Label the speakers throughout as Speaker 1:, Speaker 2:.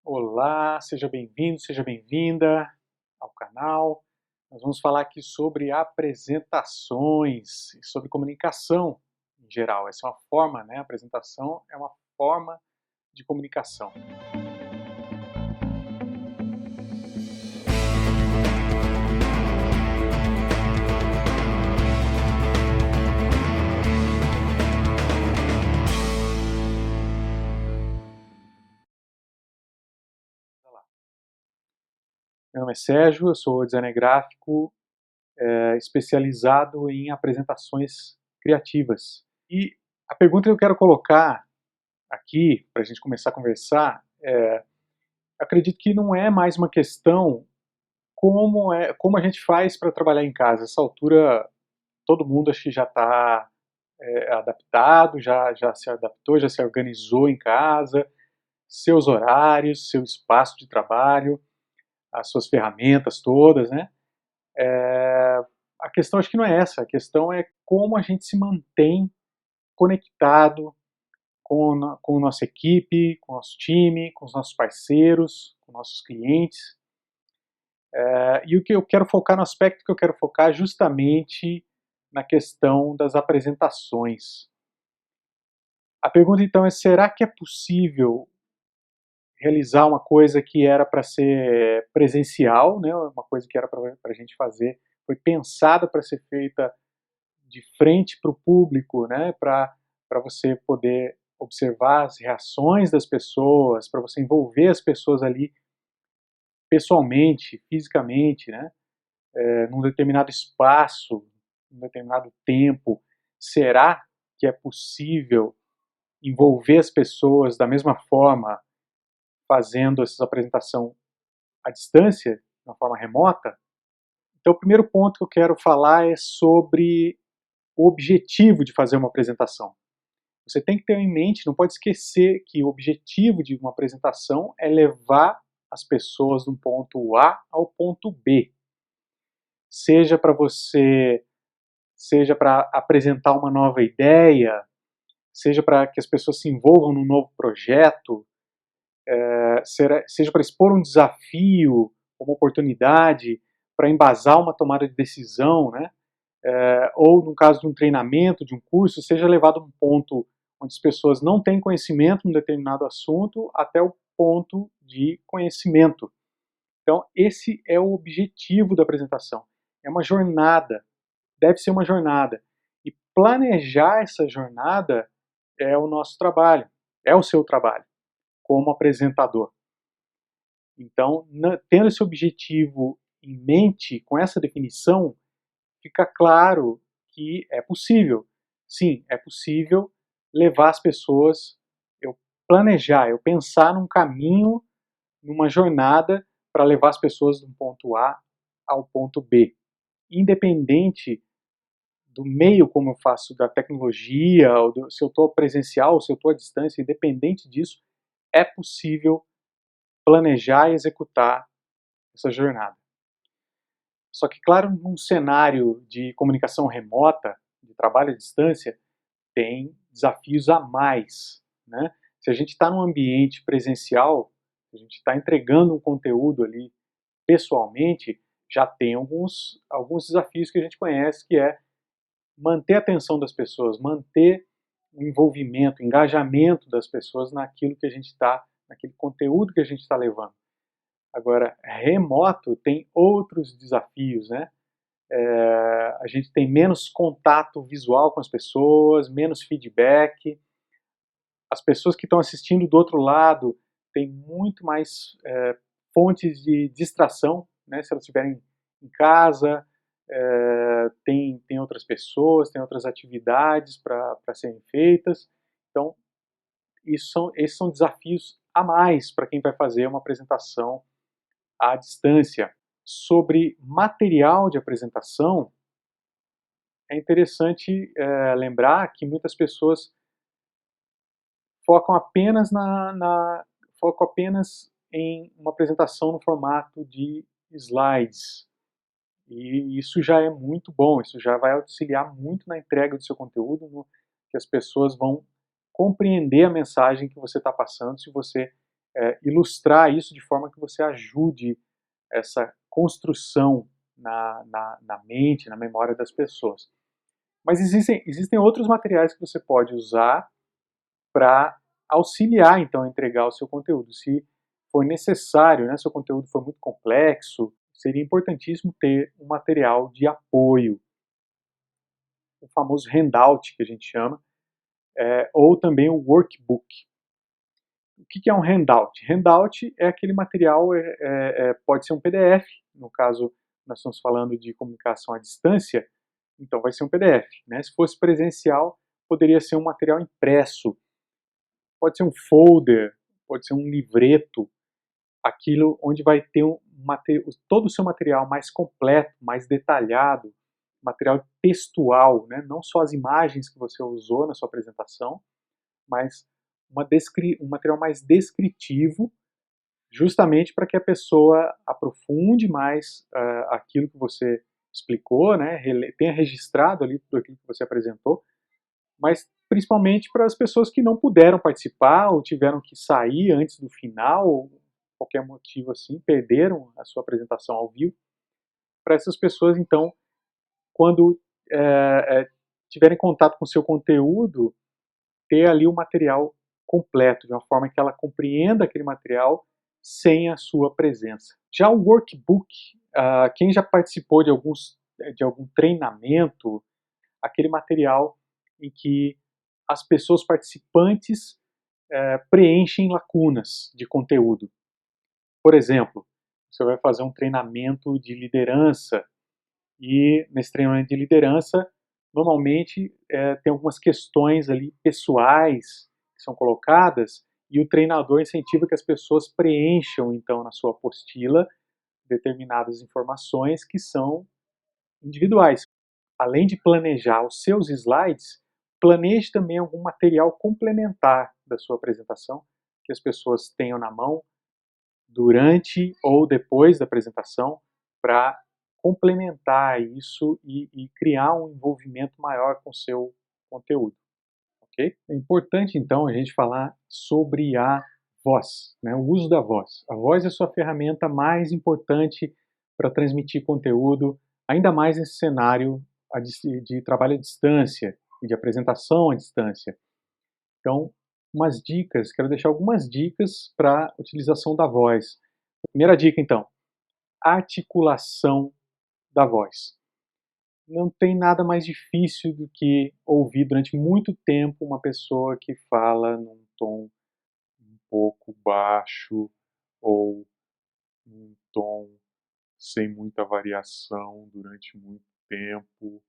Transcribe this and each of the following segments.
Speaker 1: Olá, seja bem-vindo, seja bem-vinda ao canal. Nós vamos falar aqui sobre apresentações e sobre comunicação em geral. Essa é uma forma, né? A apresentação é uma forma de comunicação. Meu nome é Sérgio, eu sou designer gráfico especializado em apresentações criativas. E a pergunta que eu quero colocar aqui, para a gente começar a conversar, acredito que não é mais uma questão como a gente faz para trabalhar em casa. Essa altura, todo mundo acho que já está adaptado, já se adaptou, já se organizou em casa, seus horários, seu espaço de trabalho, as suas ferramentas todas, né? A questão acho que não é essa, a questão é como a gente se mantém conectado com a nossa equipe, com o nosso time, com os nossos parceiros, com nossos clientes. E o que eu quero focar, no aspecto que eu quero focar, justamente na questão das apresentações. A pergunta então é: será que é possível realizar uma coisa que era para ser presencial, né, uma coisa que era para a gente fazer, foi pensada para ser feita de frente para o público, né, para você poder observar as reações das pessoas, para você envolver as pessoas ali pessoalmente, fisicamente, né, num determinado espaço, num determinado tempo. Será que é possível envolver as pessoas da mesma forma, fazendo essa apresentação à distância, de uma forma remota? Então, o primeiro ponto que eu quero falar é sobre o objetivo de fazer uma apresentação. Você tem que ter em mente, não pode esquecer que o objetivo de uma apresentação é levar as pessoas do ponto A ao ponto B. Seja para apresentar uma nova ideia, seja para que as pessoas se envolvam num novo projeto, seja para expor um desafio, uma oportunidade, para embasar uma tomada de decisão, né? Ou no caso de um treinamento, de um curso, seja levado a um ponto onde as pessoas não têm conhecimento em um determinado assunto até o ponto de conhecimento. Então, esse é o objetivo da apresentação. É uma jornada, deve ser uma jornada. E planejar essa jornada é o nosso trabalho, é o seu trabalho como apresentador. Então, tendo esse objetivo em mente, com essa definição, fica claro que é possível. Sim, é possível levar as pessoas, eu planejar, eu pensar num caminho, numa jornada para levar as pessoas do ponto A ao ponto B. Independente do meio como eu faço, da tecnologia, se eu estou presencial, se eu estou à distância, independente disso, é possível planejar e executar essa jornada. Só que, claro, num cenário de comunicação remota, de trabalho à distância, tem desafios a mais, né? Se a gente está num ambiente presencial, a gente está entregando um conteúdo ali pessoalmente, já tem alguns desafios que a gente conhece, que é manter a atenção das pessoas, manter o envolvimento, o engajamento das pessoas naquilo que a gente está, naquele conteúdo que a gente está levando. Agora, remoto tem outros desafios, né? A gente tem menos contato visual com as pessoas, menos feedback. As pessoas que estão assistindo do outro lado têm muito mais fontes de distração, né? Se elas estiverem em casa, tem outras pessoas, tem outras atividades para serem feitas. Então, esses são desafios a mais para quem vai fazer uma apresentação à distância. Sobre material de apresentação, é interessante lembrar que muitas pessoas focam apenas em uma apresentação no formato de slides. E isso já é muito bom, isso já vai auxiliar muito na entrega do seu conteúdo, que as pessoas vão compreender a mensagem que você está passando se você ilustrar isso de forma que você ajude essa construção na mente, na memória das pessoas. Mas existem outros materiais que você pode usar para auxiliar, então, a entregar o seu conteúdo. Se for necessário, né, seu conteúdo for muito complexo, seria importantíssimo ter um material de apoio, o famoso handout, que a gente chama, ou também o workbook. O que é um handout? Handout é aquele material, pode ser um PDF, no caso nós estamos falando de comunicação à distância, então vai ser um PDF. Né? Se fosse presencial, poderia ser um material impresso, pode ser um folder, pode ser um livreto, aquilo onde vai ter todo o seu material mais completo, mais detalhado, material textual, né? Não só as imagens que você usou na sua apresentação, mas um material mais descritivo, justamente para que a pessoa aprofunde mais aquilo que você explicou, né? Tenha registrado ali tudo aquilo que você apresentou, mas principalmente para as pessoas que não puderam participar ou tiveram que sair antes do final, ou qualquer motivo assim, perderam a sua apresentação ao vivo. Para essas pessoas, então, quando tiverem contato com o seu conteúdo, ter ali o material completo, de uma forma que ela compreenda aquele material sem a sua presença. Já o workbook, quem já participou de algum treinamento, aquele material em que as pessoas participantes preenchem lacunas de conteúdo. Por exemplo, você vai fazer um treinamento de liderança e nesse treinamento de liderança, normalmente tem algumas questões ali pessoais que são colocadas e o treinador incentiva que as pessoas preencham então na sua apostila determinadas informações que são individuais. Além de planejar os seus slides, planeje também algum material complementar da sua apresentação que as pessoas tenham na mão durante ou depois da apresentação para complementar isso e criar um envolvimento maior com o seu conteúdo. Okay? É importante, então, a gente falar sobre a voz, né? O uso da voz. A voz é a sua ferramenta mais importante para transmitir conteúdo, ainda mais nesse cenário de trabalho à distância e de apresentação à distância. Então, quero deixar algumas dicas para a utilização da voz. Primeira dica, então, articulação da voz. Não tem nada mais difícil do que ouvir durante muito tempo uma pessoa que fala num tom um pouco baixo ou num tom sem muita variação durante muito tempo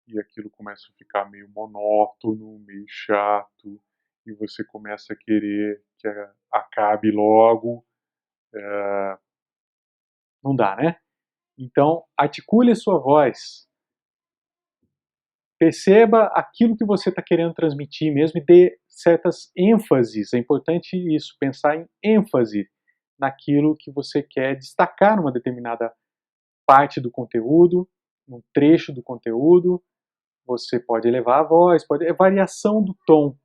Speaker 1: e aquilo começa a ficar meio monótono, meio chato e você começa a querer que acabe logo. Não dá, né? Então, articule a sua voz. Perceba aquilo que você está querendo transmitir mesmo e dê certas ênfases. É importante isso, pensar em ênfase naquilo que você quer destacar numa determinada parte do conteúdo, num trecho do conteúdo. Você pode elevar a voz, é variação do tom.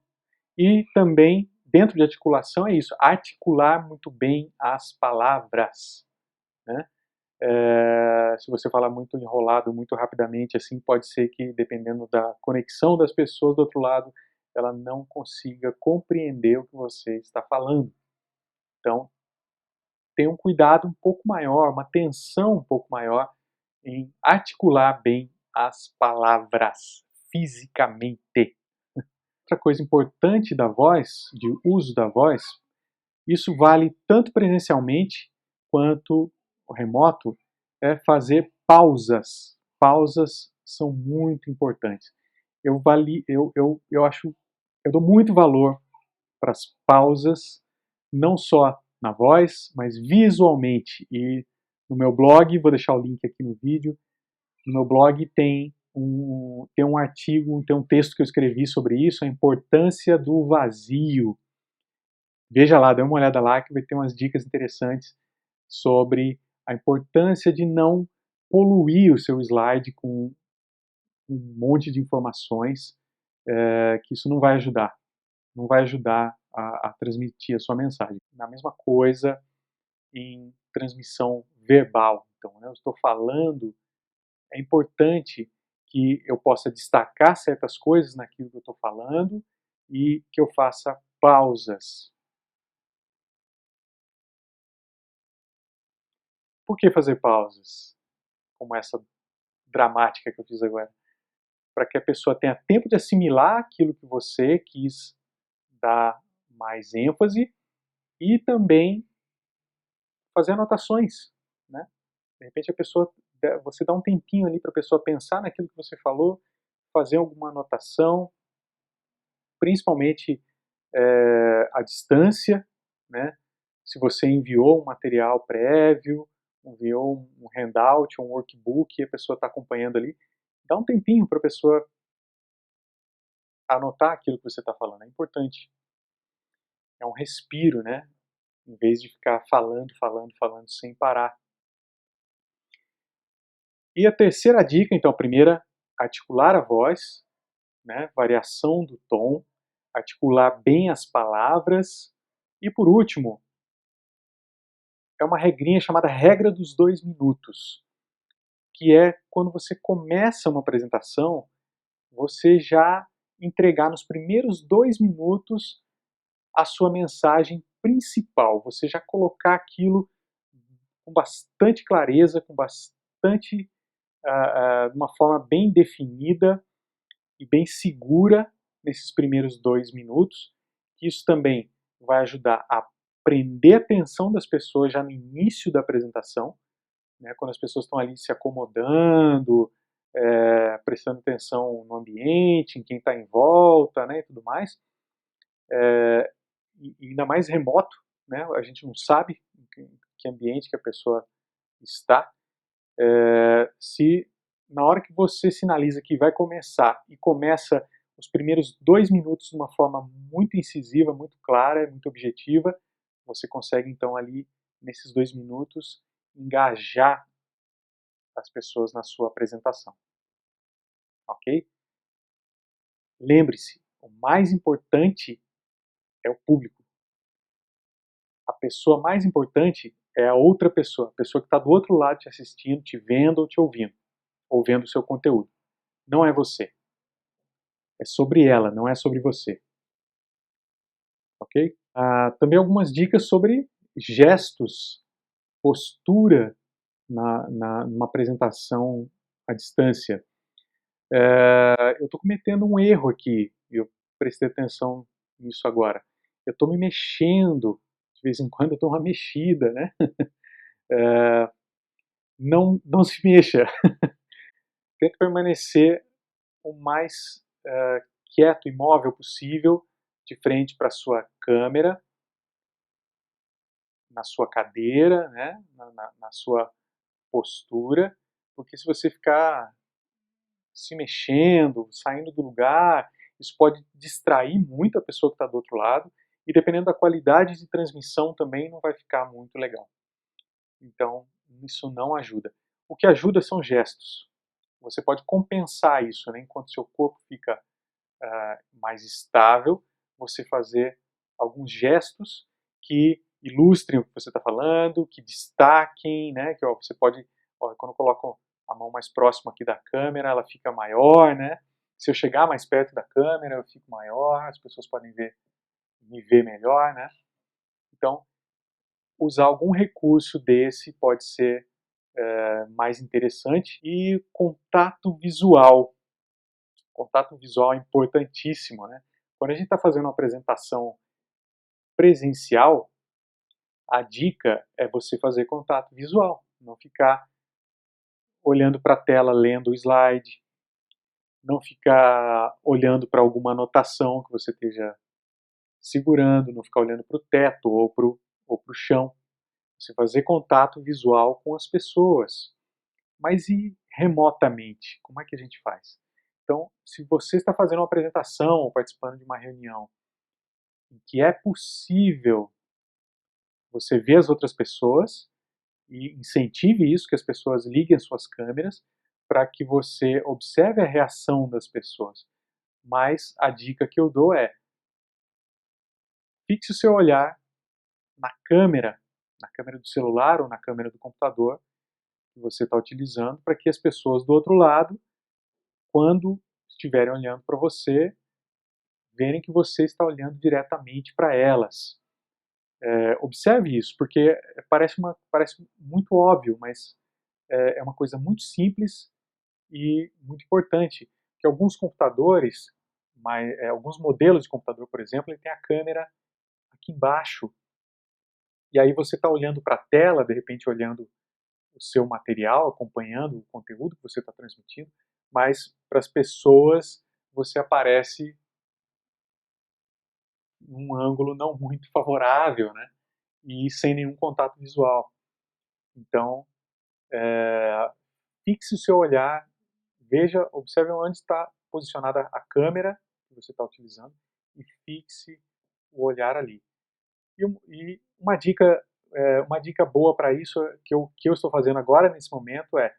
Speaker 1: E também, dentro de articulação, é isso, articular muito bem as palavras. Né? Se você falar muito enrolado, muito rapidamente, assim, pode ser que, dependendo da conexão das pessoas do outro lado, ela não consiga compreender o que você está falando. Então, tenha um cuidado um pouco maior, uma atenção um pouco maior em articular bem as palavras fisicamente. Outra coisa importante da voz, de uso da voz, isso vale tanto presencialmente quanto remoto, é fazer pausas. Pausas são muito importantes. Eu dou muito valor para as pausas, não só na voz, mas visualmente. E no meu blog, vou deixar o link aqui no vídeo, no meu blog tem um artigo, tem um texto que eu escrevi sobre isso, a importância do vazio. Veja lá, dê uma olhada lá que vai ter umas dicas interessantes sobre a importância de não poluir o seu slide com um monte de informações, que isso não vai ajudar. Não vai ajudar a transmitir a sua mensagem. Na mesma coisa em transmissão verbal. Então, né, eu estou falando, é importante que eu possa destacar certas coisas naquilo que eu estou falando e que eu faça pausas. Por que fazer pausas? Como essa dramática que eu fiz agora. Para que a pessoa tenha tempo de assimilar aquilo que você quis dar mais ênfase e também fazer anotações, né? De repente você dá um tempinho ali para a pessoa pensar naquilo que você falou, fazer alguma anotação, principalmente à distância, né? Se você enviou um material prévio, enviou um handout, um workbook, e a pessoa está acompanhando ali, dá um tempinho para a pessoa anotar aquilo que você está falando, é importante. É um respiro, né? Em vez de ficar falando, falando, falando sem parar. E a terceira dica, então, a primeira, articular a voz, né? Variação do tom, articular bem as palavras. E por último, é uma regrinha chamada regra dos 2 minutos, que é quando você começa uma apresentação, você já entregar nos primeiros 2 minutos a sua mensagem principal, você já colocar aquilo com bastante clareza, com bastante, de uma forma bem definida e bem segura nesses primeiros 2 minutos. Isso também vai ajudar a prender a atenção das pessoas já no início da apresentação, né, quando as pessoas estão ali se acomodando, prestando atenção no ambiente, em quem está em volta, né, e tudo mais. E ainda mais remoto, né, a gente não sabe em que ambiente que a pessoa está. Se na hora que você sinaliza que vai começar e começa os primeiros 2 minutos de uma forma muito incisiva, muito clara, muito objetiva, você consegue então ali nesses 2 minutos engajar as pessoas na sua apresentação, ok? Lembre-se, o mais importante é o público. A pessoa mais importante é a outra pessoa, a pessoa que está do outro lado te assistindo, te vendo ou te ouvindo, ou vendo o seu conteúdo. Não é você. É sobre ela, não é sobre você. Ok? Também algumas dicas sobre gestos, postura numa apresentação à distância. Eu estou cometendo um erro aqui, eu prestei atenção nisso agora. Eu estou me mexendo, de vez em quando eu dou uma mexida, né? Não se mexa. Tente permanecer o mais quieto, imóvel possível, de frente para a sua câmera, na sua cadeira, né? Na sua postura, porque se você ficar se mexendo, saindo do lugar, isso pode distrair muito a pessoa que está do outro lado, e dependendo da qualidade de transmissão também não vai ficar muito legal. Então, isso não ajuda. O que ajuda são gestos. Você pode compensar isso, né? Enquanto seu corpo fica mais estável, você fazer alguns gestos que ilustrem o que você está falando, que destaquem, né? Que ó, você pode, ó, quando eu coloco a mão mais próxima aqui da câmera, ela fica maior, né? Se eu chegar mais perto da câmera, eu fico maior, as pessoas podem me ver melhor, né? Então, usar algum recurso desse pode ser mais interessante. E contato visual. Contato visual é importantíssimo, né? Quando a gente está fazendo uma apresentação presencial, a dica é você fazer contato visual, não ficar olhando para a tela lendo o slide, não ficar olhando para alguma anotação que você esteja segurando, não ficar olhando para o teto ou para o chão. Você fazer contato visual com as pessoas. Mas e remotamente? Como é que a gente faz? Então, se você está fazendo uma apresentação ou participando de uma reunião em que é possível você ver as outras pessoas, e incentive isso, que as pessoas liguem as suas câmeras, para que você observe a reação das pessoas. Mas a dica que eu dou é, Fixe o seu olhar na câmera do celular ou na câmera do computador que você está utilizando, para que as pessoas do outro lado, quando estiverem olhando para você, verem que você está olhando diretamente para elas. Observe isso, porque parece muito óbvio, mas é uma coisa muito simples e muito importante, que alguns computadores, alguns modelos de computador, por exemplo, ele tem a câmera aqui embaixo, e aí você está olhando para a tela, de repente olhando o seu material, acompanhando o conteúdo que você está transmitindo, mas para as pessoas você aparece num ângulo não muito favorável, né? E sem nenhum contato visual. Então, fixe o seu olhar, veja, observe onde está posicionada a câmera que você está utilizando e fixe o olhar ali. E uma dica boa para isso que eu estou fazendo agora nesse momento é,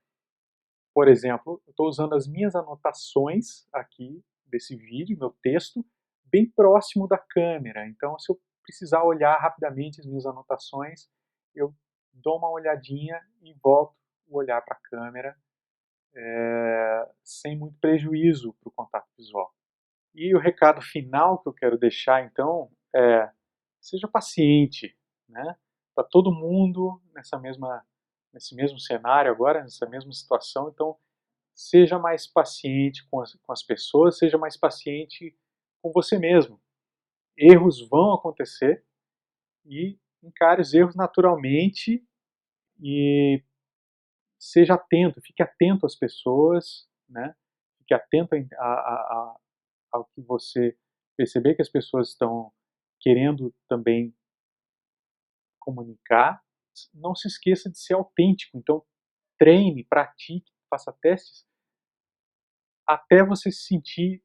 Speaker 1: por exemplo, eu estou usando as minhas anotações aqui desse vídeo, meu texto, bem próximo da câmera. Então, se eu precisar olhar rapidamente as minhas anotações, eu dou uma olhadinha e volto o olhar para a câmera, sem muito prejuízo para o contato visual. E o recado final que eu quero deixar, então, é: seja paciente, né? Tá todo mundo nesse mesmo cenário agora, nessa mesma situação, então seja mais paciente com as pessoas, seja mais paciente com você mesmo. Erros vão acontecer e encare os erros naturalmente e seja atento, fique atento às pessoas, né? Fique atento ao que você perceber que as pessoas estão querendo também comunicar. Não se esqueça de ser autêntico, então treine, pratique, faça testes até você se sentir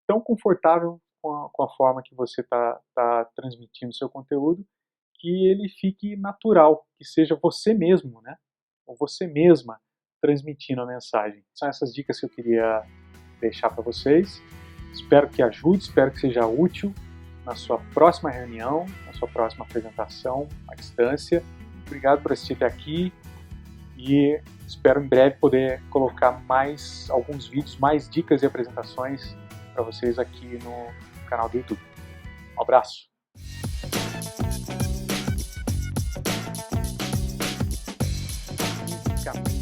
Speaker 1: tão confortável com a forma que você está transmitindo o seu conteúdo, que ele fique natural, que seja você mesmo, né? Ou você mesma transmitindo a mensagem. São essas dicas que eu queria deixar para vocês. Espero que ajude, espero que seja útil na sua próxima reunião, na sua próxima apresentação à distância. Obrigado por assistir até aqui e espero em breve poder colocar mais alguns vídeos, mais dicas e apresentações para vocês aqui no canal do YouTube. Um abraço! Fisicamente.